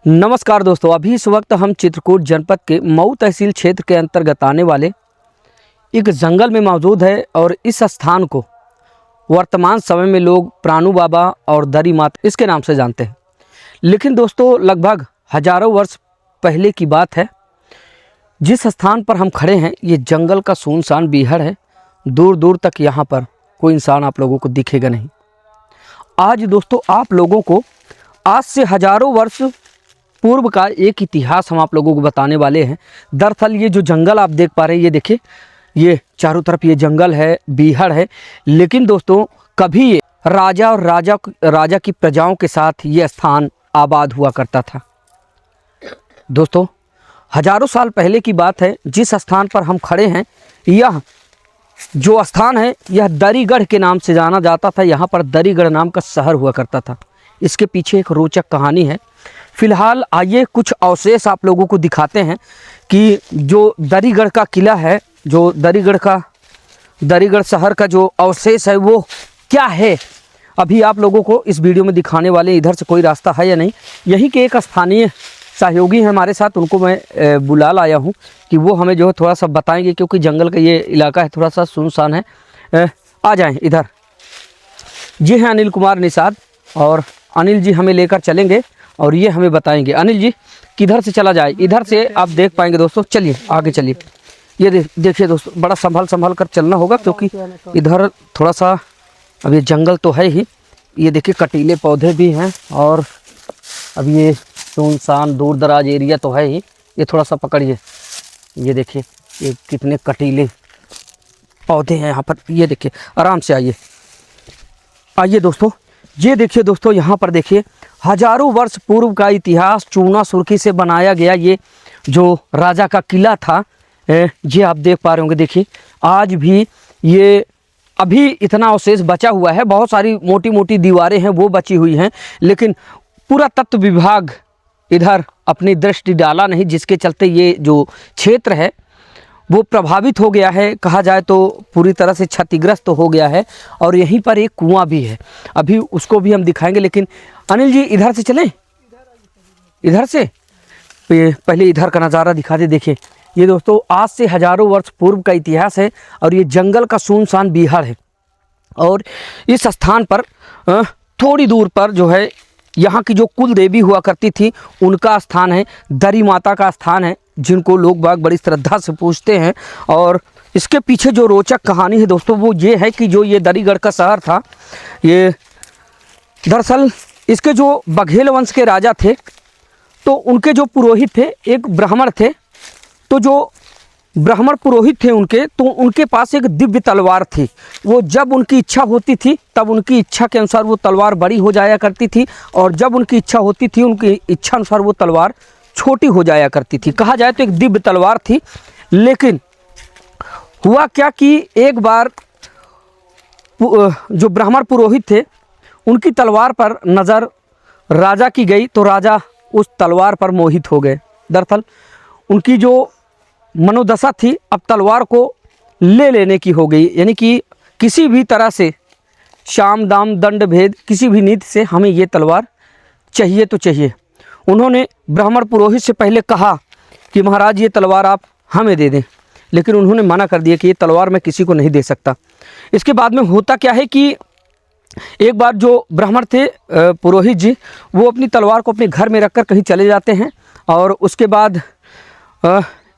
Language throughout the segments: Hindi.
नमस्कार दोस्तों, अभी इस वक्त हम चित्रकूट जनपद के मऊ तहसील क्षेत्र के अंतर्गत आने वाले एक जंगल में मौजूद है और इस स्थान को वर्तमान समय में लोग प्राणु बाबा और दरी माता इसके नाम से जानते हैं। लेकिन दोस्तों, लगभग हजारों वर्ष पहले की बात है। जिस स्थान पर हम खड़े हैं ये जंगल का सुनसान बीहड़ है। दूर दूर तक यहाँ पर कोई इंसान आप लोगों को दिखेगा नहीं। आज दोस्तों आप लोगों को आज से हजारों वर्ष पूर्व का एक इतिहास हम आप लोगों को बताने वाले हैं। दरअसल ये जो जंगल आप देख पा रहे हैं, ये देखिए, ये चारों तरफ ये जंगल है, बीहड़ है। लेकिन दोस्तों कभी ये राजा और राजा की प्रजाओं के साथ ये स्थान आबाद हुआ करता था। दोस्तों हजारों साल पहले की बात है। जिस स्थान पर हम खड़े हैं, यह जो स्थान है यह दरीगढ़ के नाम से जाना जाता था। यहाँ पर दरीगढ़ नाम का शहर हुआ करता था। इसके पीछे एक रोचक कहानी है। फिलहाल आइए कुछ अवशेष आप लोगों को दिखाते हैं कि जो दरीगढ़ का किला है, जो दरीगढ़ शहर का जो अवशेष है वो क्या है। अभी आप लोगों को इस वीडियो में दिखाने वाले। इधर से कोई रास्ता है या नहीं। यहीं के एक स्थानीय सहयोगी हैं हमारे साथ, उनको मैं बुला लाया हूँ कि वो हमें जो है थोड़ा सा बताएंगे, क्योंकि जंगल का ये इलाका है, थोड़ा सा सुनसान है। आ जाएं इधर। ये हैं अनिल कुमार निषाद और अनिल जी हमें लेकर चलेंगे और ये हमें बताएंगे। अनिल जी किधर से चला जाए? इधर से आप देख पाएंगे दोस्तों। चलिए आगे चलिए। ये देखिए दोस्तों, बड़ा संभल कर चलना होगा क्योंकि इधर थोड़ा सा अब ये जंगल तो है ही। ये देखिए कटीले पौधे भी हैं और अब ये सुनसान दूर दराज एरिया तो है ही। ये थोड़ा सा पकड़िए, ये देखिए ये कितने कटीले पौधे हैं यहाँ पर। ये देखिए, आराम से आइए दोस्तों। ये देखिए दोस्तों, यहाँ पर देखिए हजारों वर्ष पूर्व का इतिहास चूना सुर्खी से बनाया गया ये जो राजा का किला था, ये आप देख पा रहे होंगे। देखिए आज भी ये अभी इतना अवशेष बचा हुआ है। बहुत सारी मोटी मोटी दीवारें हैं वो बची हुई हैं, लेकिन पुरातत्व विभाग इधर अपनी दृष्टि डाला नहीं, जिसके चलते ये जो क्षेत्र है वो प्रभावित हो गया है। कहा जाए तो पूरी तरह से क्षतिग्रस्त हो गया है। और यहीं पर एक कुआं भी है, अभी उसको भी हम दिखाएंगे। लेकिन अनिल जी इधर से चलें, इधर से पहले इधर का नज़ारा दिखा दे। देखिए ये दोस्तों आज से हजारों वर्ष पूर्व का इतिहास है और ये जंगल का सुनसान बीहड़ है। और इस स्थान पर थोड़ी दूर पर जो है यहाँ की जो कुल देवी हुआ करती थी उनका स्थान है, दरी माता का स्थान है, जिनको लोग बाग बड़ी श्रद्धा से पूजते हैं। और इसके पीछे जो रोचक कहानी है दोस्तों वो ये है कि जो ये दरीगढ़ का शहर था, ये दरअसल इसके जो बघेल वंश के राजा थे तो उनके जो पुरोहित थे एक ब्राह्मण थे। तो जो ब्राह्मण पुरोहित थे उनके पास एक दिव्य तलवार थी। वो जब उनकी इच्छा होती थी तब उनकी इच्छा के अनुसार वो तलवार बड़ी हो जाया करती थी, और जब उनकी इच्छा होती थी उनकी इच्छा अनुसार वो तलवार छोटी हो जाया करती थी। कहा जाए तो एक दिव्य तलवार थी। लेकिन हुआ क्या कि एक बार जो ब्राह्मण पुरोहित थे उनकी तलवार पर नज़र राजा की गई तो राजा उस तलवार पर मोहित हो गए। दरअसल उनकी जो मनोदशा थी अब तलवार को ले लेने की हो गई, यानी कि किसी भी तरह से शाम दाम दंड भेद किसी भी नीति से हमें ये तलवार चाहिए तो चाहिए। उन्होंने ब्राह्मण पुरोहित से पहले कहा कि महाराज ये तलवार आप हमें दे दें, लेकिन उन्होंने मना कर दिया कि ये तलवार मैं किसी को नहीं दे सकता। इसके बाद में होता क्या है कि एक बार जो ब्राह्मण थे पुरोहित जी, वो अपनी तलवार को अपने घर में रखकर कहीं चले जाते हैं। और उसके बाद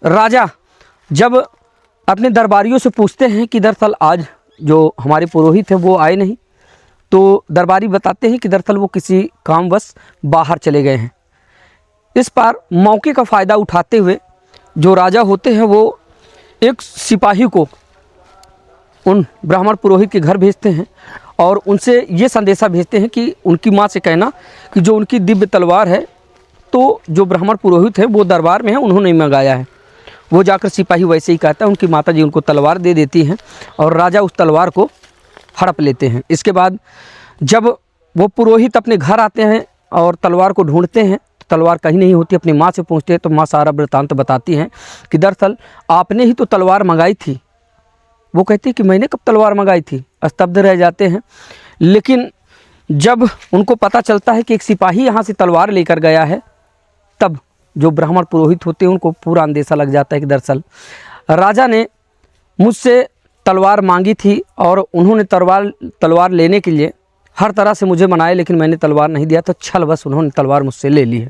राजा जब अपने दरबारियों से पूछते हैं कि दरअसल आज जो हमारे पुरोहित हैं वो आए नहीं, तो दरबारी बताते हैं कि दरअसल वो किसी कामवश बाहर चले गए हैं। इस पर मौके का फ़ायदा उठाते हुए जो राजा होते हैं वो एक सिपाही को उन ब्राह्मण पुरोहित के घर भेजते हैं और उनसे ये संदेशा भेजते हैं कि उनकी माँ से कहना कि जो उनकी दिव्य तलवार है तो जो ब्राह्मण पुरोहित है वो दरबार में है, उन्होंने मंगाया है। वो जाकर सिपाही वैसे ही कहता है, उनकी माता जी उनको तलवार दे देती हैं और राजा उस तलवार को हड़प लेते हैं। इसके बाद जब वो पुरोहित अपने घर आते हैं और तलवार को ढूंढते हैं तो तलवार कहीं नहीं होती। अपनी माँ से पूछते हैं तो माँ सारा वृत्तांत बताती हैं कि दरअसल आपने ही तो तलवार मंगाई थी। वो कहती है कि मैंने कब तलवार मंगाई थी। स्तब्ध रह जाते हैं। लेकिन जब उनको पता चलता है कि एक सिपाही यहाँ से तलवार लेकर गया है तब जो ब्राह्मण पुरोहित होते हैं उनको पूरा अंदेशा लग जाता है कि दरअसल राजा ने मुझसे तलवार मांगी थी और उन्होंने तलवार लेने के लिए हर तरह से मुझे मनाया, लेकिन मैंने तलवार नहीं दिया, तो छलवश उन्होंने तलवार मुझसे ले ली है।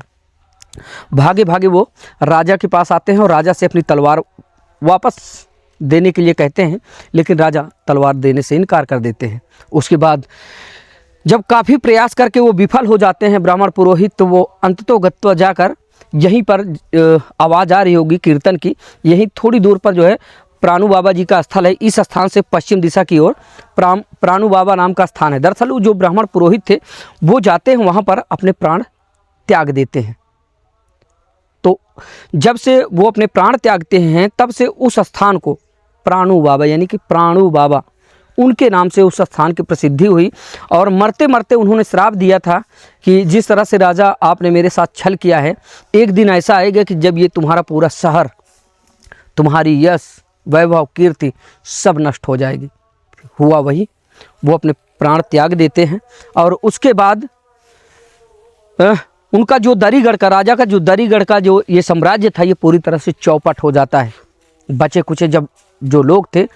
भागे भागे वो राजा के पास आते हैं और राजा से अपनी तलवार वापस देने के लिए कहते हैं, लेकिन राजा तलवार देने से इनकार कर देते हैं। उसके बाद जब काफ़ी प्रयास करके वो विफल हो जाते हैं ब्राह्मण पुरोहित, तो वो अंततोगत्वा जाकर यहीं पर आवाज़ आ रही होगी कीर्तन की, यहीं थोड़ी दूर पर जो है प्राणु बाबा जी का स्थल है। इस स्थान से पश्चिम दिशा की ओर प्राणु बाबा नाम का स्थान है। दरअसल वो जो ब्राह्मण पुरोहित थे वो जाते हैं वहाँ पर अपने प्राण त्याग देते हैं। तो जब से वो अपने प्राण त्यागते हैं तब से उस स्थान को प्राणु बाबा यानी कि प्राणु बाबा उनके नाम से उस स्थान की प्रसिद्धि हुई। और मरते मरते उन्होंने श्राप दिया था कि जिस तरह से राजा आपने मेरे साथ छल किया है, एक दिन ऐसा आएगा कि जब ये तुम्हारा पूरा शहर, तुम्हारी यश वैभव कीर्ति सब नष्ट हो जाएगी। हुआ वही, वो अपने प्राण त्याग देते हैं और उसके बाद उनका जो दरीगढ़ का राजा का जो दरीगढ़ का जो ये साम्राज्य था ये पूरी तरह से चौपट हो जाता है। बचे कुचे जब जो लोग थे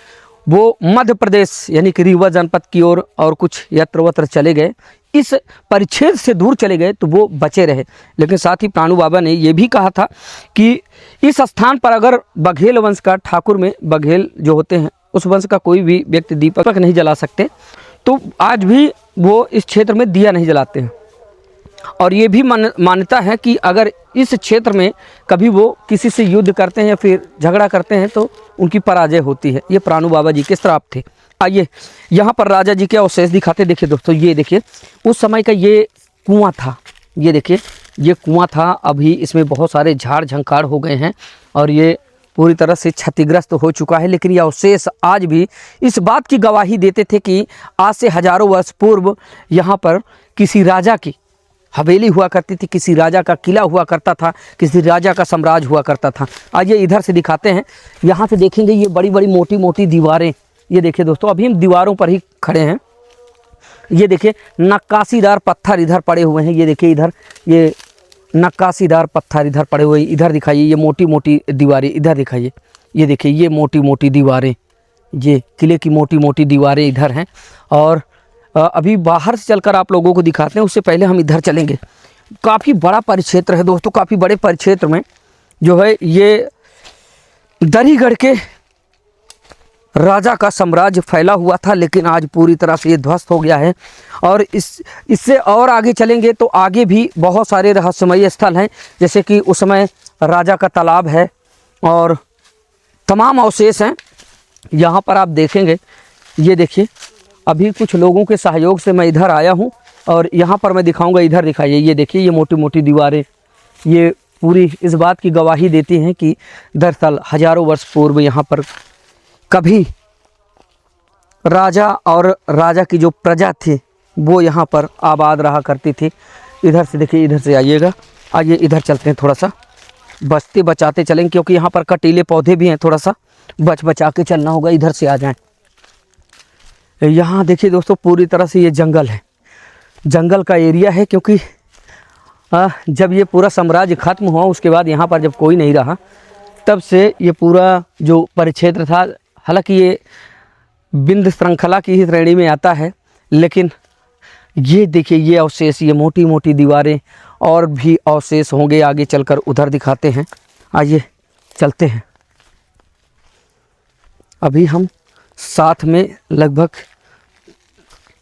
वो मध्य प्रदेश यानी कि रीवा जनपद की ओर और कुछ यत्र वत्र चले गए, इस परिच्छेद से दूर चले गए, तो वो बचे रहे। लेकिन साथ ही प्राणु बाबा ने ये भी कहा था कि इस स्थान पर अगर बघेल वंश का ठाकुर में बघेल जो होते हैं उस वंश का कोई भी व्यक्ति दीपक नहीं जला सकते, तो आज भी वो इस क्षेत्र में दिया नहीं जलाते हैं। और ये भी मान्यता है कि अगर इस क्षेत्र में कभी वो किसी से युद्ध करते हैं या फिर झगड़ा करते हैं तो उनकी पराजय होती है। ये प्राणु बाबा जी के श्राप थे। आइए यहाँ पर राजा जी के अवशेष दिखाते। देखिए दोस्तों, ये देखिए उस समय का ये कुआं था। ये देखिए ये कुआं था, अभी इसमें बहुत सारे झाड़ झंकार हो गए हैं और ये पूरी तरह से क्षतिग्रस्त हो चुका है। लेकिन ये अवशेष आज भी इस बात की गवाही देते थे कि आज से हजारों वर्ष पूर्व यहाँ पर किसी राजा की हवेली हुआ करती थी, किसी राजा का किला हुआ करता था, किसी राजा का साम्राज्य हुआ करता था। आइए इधर से दिखाते हैं। यहाँ से देखेंगे ये बड़ी बड़ी मोटी मोटी दीवारें। ये देखिए दोस्तों, अभी हम दीवारों पर ही खड़े हैं। ये देखिए नक्काशीदार पत्थर इधर पड़े हुए हैं। ये देखिए इधर ये नक्काशीदार पत्थर इधर पड़े हुए, इधर दिखाइए ये मोटी मोटी दीवारें, इधर दिखाइए। ये देखिए ये मोटी मोटी दीवारें, ये किले की मोटी मोटी दीवारें इधर हैं। और अभी बाहर से चलकर आप लोगों को दिखाते हैं, उससे पहले हम इधर चलेंगे। काफ़ी बड़ा परिक्षेत्र है दोस्तों। काफ़ी बड़े परिक्षेत्र में जो है ये दरीगढ़ के राजा का साम्राज्य फैला हुआ था, लेकिन आज पूरी तरह से ये ध्वस्त हो गया है। और इससे और आगे चलेंगे तो आगे भी बहुत सारे रहस्यमयी स्थल हैं, जैसे कि उस समय राजा का तालाब है और तमाम अवशेष हैं। यहाँ पर आप देखेंगे, ये देखिए अभी कुछ लोगों के सहयोग से मैं इधर आया हूँ और यहाँ पर मैं दिखाऊंगा। इधर दिखाइए, ये देखिए ये मोटी मोटी दीवारें, ये पूरी इस बात की गवाही देती हैं कि दरअसल हजारों वर्ष पूर्व यहाँ पर कभी राजा और राजा की जो प्रजा थी वो यहाँ पर आबाद रहा करती थी। इधर से देखिए, इधर से आइएगा। आइए इधर चलते हैं, थोड़ा सा बचते बचाते चलेंगे क्योंकि यहाँ पर कटीले पौधे भी हैं, थोड़ा सा बचा के चलना होगा। इधर से आ जाएं। यहाँ देखिए दोस्तों, पूरी तरह से ये जंगल है, जंगल का एरिया है, क्योंकि जब ये पूरा साम्राज्य खत्म हुआ उसके बाद यहाँ पर जब कोई नहीं रहा तब से ये पूरा जो परिक्षेत्र था, हालांकि ये बिंद श्रृंखला की ही श्रेणी में आता है, लेकिन ये देखिए ये अवशेष, ये मोटी मोटी दीवारें और भी अवशेष होंगे। आगे चलकर उधर दिखाते हैं। आइए चलते हैं। अभी हम साथ में लगभग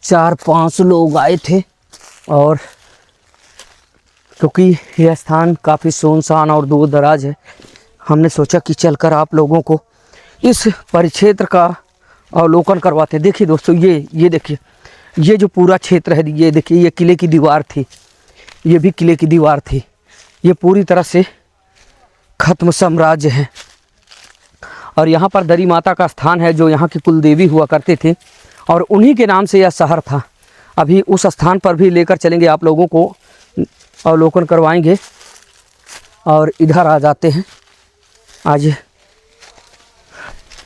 4-5 लोग आए थे और क्योंकि यह स्थान काफ़ी सुनसान और दूर दराज है, हमने सोचा कि चलकर आप लोगों को इस परिक्षेत्र का अवलोकन करवाते। देखिए दोस्तों, ये देखिए ये जो पूरा क्षेत्र है, ये देखिए ये किले की दीवार थी, ये भी किले की दीवार थी। ये पूरी तरह से खत्म साम्राज्य है और यहाँ पर दरी माता का स्थान है जो यहाँ की कुल देवी हुआ करते थे और उन्हीं के नाम से यह शहर था। अभी उस स्थान पर भी लेकर चलेंगे, आप लोगों को अवलोकन करवाएंगे। और इधर आ जाते हैं। आज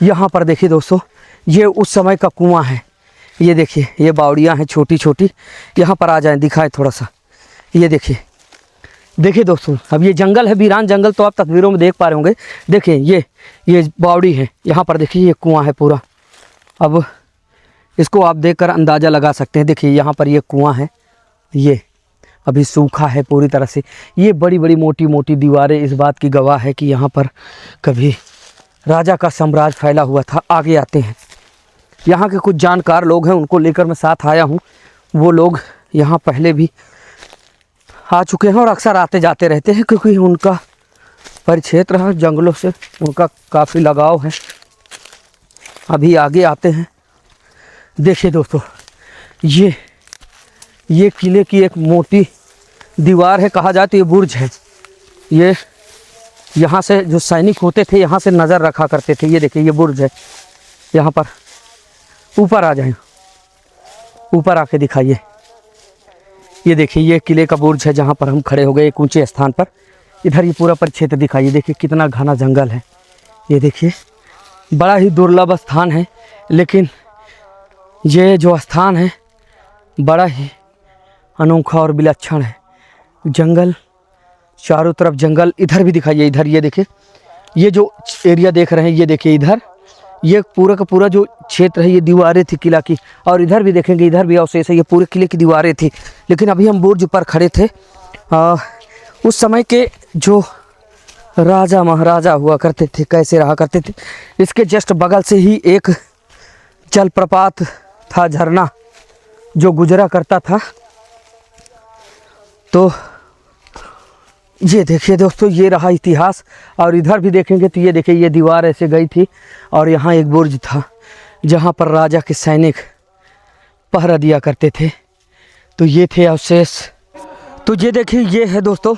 यहाँ पर देखिए दोस्तों, ये उस समय का कुआं है। ये देखिए ये बावड़ियाँ हैं छोटी छोटी। यहाँ पर आ जाएं, दिखाएं थोड़ा सा। ये देखिए देखिए दोस्तों, अब ये जंगल है, वीरान जंगल, तो आप तस्वीरों में देख पा रहे होंगे। देखिए ये बावड़ी है, यहाँ पर देखिए ये कुआं है पूरा। अब इसको आप देखकर अंदाज़ा लगा सकते हैं। देखिए यहाँ पर ये कुआं है, ये अभी सूखा है पूरी तरह से। ये बड़ी बड़ी मोटी मोटी दीवारें इस बात की गवाह है कि यहाँ पर कभी राजा का साम्राज्य फैला हुआ था। आगे आते हैं, यहाँ के कुछ जानकार लोग हैं, उनको लेकर मैं साथ आया हूँ। वो लोग यहाँ पहले भी आ चुके हैं और अक्सर आते जाते रहते हैं, क्योंकि उनका परिक्षेत्र है, जंगलों से उनका काफ़ी लगाव है। अभी आगे आते हैं। देखिए दोस्तों, ये किले की एक मोटी दीवार है, कहा जाए तो ये बुर्ज है। ये यहाँ से जो सैनिक होते थे यहाँ से नज़र रखा करते थे। ये देखिए ये बुर्ज है। यहाँ पर ऊपर आ जाए, ऊपर आके दिखाइए। ये देखिए ये किले का बुर्ज है जहाँ पर हम खड़े हो गए एक ऊंचे स्थान पर। इधर ये पूरा परिक्षेत्र दिखाइए। देखिए कितना घना जंगल है। ये देखिए बड़ा ही दुर्लभ स्थान है, लेकिन ये जो स्थान है बड़ा ही अनोखा और विलक्षण है। जंगल, चारों तरफ जंगल। इधर भी दिखाइए, इधर ये देखिए, ये जो एरिया देख रहे हैं, ये देखिए इधर ये पूरा का पूरा जो क्षेत्र है ये दीवारें थी किला की। और इधर भी देखेंगे, इधर भी अवशेष है, ये पूरे किले की दीवारें थी। लेकिन अभी हम बुर्ज पर खड़े थे। उस समय के जो राजा महाराजा हुआ करते थे कैसे रहा करते थे। इसके जस्ट बगल से ही एक जलप्रपात था, झरना जो गुजरा करता था। तो ये देखिए दोस्तों, ये रहा इतिहास। और इधर भी देखेंगे तो ये देखिए ये दीवार ऐसे गई थी और यहाँ एक बुर्ज था जहाँ पर राजा के सैनिक पहरा दिया करते थे। तो ये थे अवशेष। तो ये देखिए ये है दोस्तों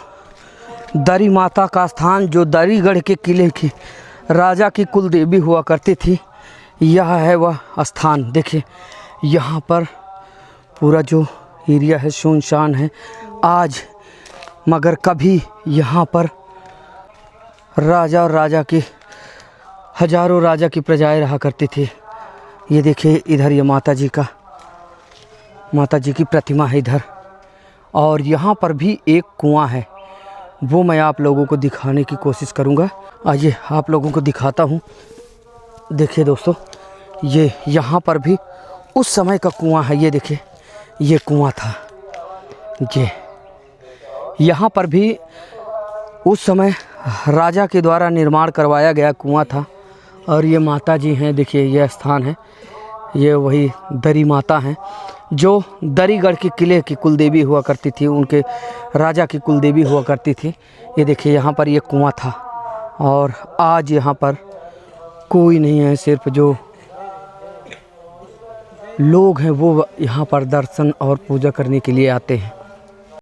दरी माता का स्थान, जो दरीगढ़ के किले की राजा की कुल देवी हुआ करती थी। यह है वह स्थान। देखिए यहाँ पर पूरा जो एरिया है सुनसान है आज, मगर कभी यहाँ पर राजा और राजा की हजारों राजा की प्रजाएं रहा करती थी। ये देखिए इधर ये माता जी की प्रतिमा है इधर। और यहाँ पर भी एक कुआं है, वो मैं आप लोगों को दिखाने की कोशिश करूँगा। आइए आप लोगों को दिखाता हूँ। देखिए दोस्तों, ये यहाँ पर भी उस समय का कुआं है। ये देखिए ये कुआं था। ये यहाँ पर भी उस समय राजा के द्वारा निर्माण करवाया गया कुआं था। और ये माता जी हैं, देखिए यह स्थान है, ये वही दरी माता हैं जो दरीगढ़ के किले की कुलदेवी हुआ करती थी, उनके राजा की कुलदेवी हुआ करती थी। ये देखिए यहाँ पर ये कुआं था और आज यहाँ पर कोई नहीं है, सिर्फ जो लोग हैं वो यहाँ पर दर्शन और पूजा करने के लिए आते हैं।